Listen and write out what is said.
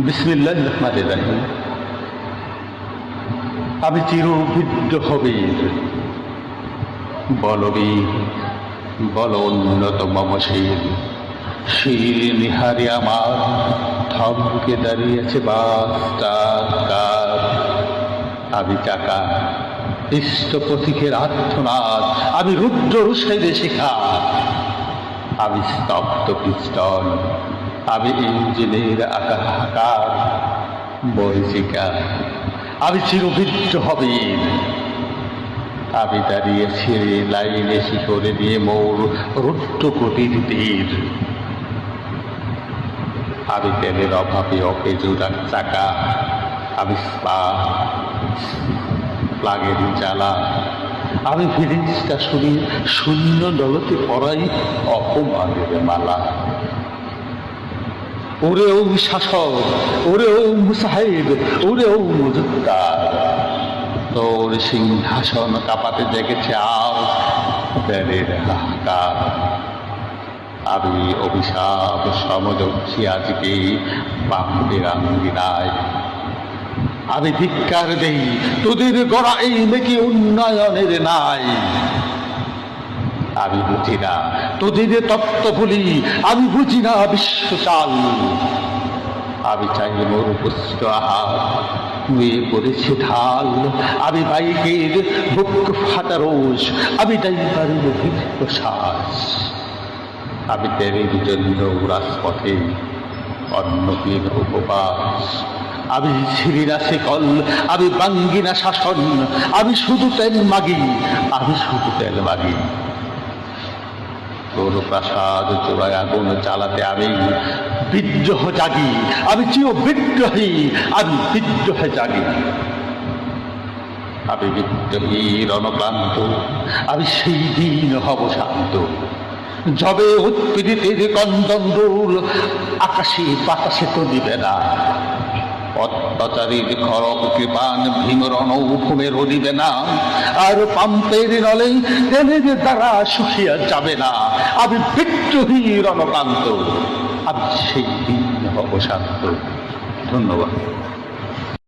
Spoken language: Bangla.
বিসমিল্লাহির রহমানির রহিম। আমি চিরবিদ্ধ হবীর, বলবীর, বল উন্নত মম শির। শির নিহারে আমার থমকে দাঁড়িয়েছে বাস্তাকার। আমি চাকা, ইষ্ট পথিকের আর্তনাদ, আমি রুদ্র রুষের শিখা, আমি স্তব্ধ পিস্টন, আমি ইঞ্জিনের আকার মরিচিকা। আমি চিরবিদ্ধ হবীর, আমি দাঁড়িয়েছি লাইনে শিখরে দিয়ে মোর রুদ্ধ কুটির তীর। আমি তেলের অভাবে অকেজোড়ার চাকা, আমি প্লাগের জ্বালা, আমি ফিরিস্তা শুনি শূন্য দলতে পড়াই অপমানের মালা। ওরে ও শাসক, ওরে ও মুসাহিদ, ওরে ও মুজুদ্দার, তোর সিংহাসন কাঁপাতে জেগেছে আজ প্রাণের হাহাকার। আমি অভিশাপ সমঝছি আজকে বাপের আঙ্গিনায়। আমি ধিক্কার দেই তোদের গড়া এই নাকি উন্নয়নের নাই। আমি বুঝি না তোদের তত্ত্ব বলি, আমি বুঝি না বিশ্বচাল। আমি চাই মোর পুষ্ট আহার নুয়ে পড়েছে ঢাল। আমি বাইকের বুক ফাটা রোষ, আমি ড্রাইভারের অভিজ্ঞ শ্বাস। আমি তেরের জন্য রাজপথে অন্নহীন উপবাস। আমি ছিঁড়ি না শিকল, আমি ভাঙ্গি না শাসন, আমি শুধু তেল মাগি, আমি শুধু তেল মাগি। তোর প্রাসাদ চূড়ায় আগুন জ্বালাতে আমি বিদ্রোহ জাগি, আমি চির বিদ্রোহী, আমি বিদ্রোহে জাগি। আমি বিদ্রোহী রণক্লান্ত, আমি সেই দিন হব শান্ত যবে উৎপীড়িতের কন্দন্দুল আকাশে বাতাসে তো দিবে না। অত্যাচারীর খড়গ কৃপান ভীম রণভূমে রদিবে না। আর পাম্পের নলে তেলের দ্বারা শুকিয়া যাবে না। আমি বিদ্রোহী রণকান্ত, আমি সেই দিন হব শান্ত। ধন্যবাদ।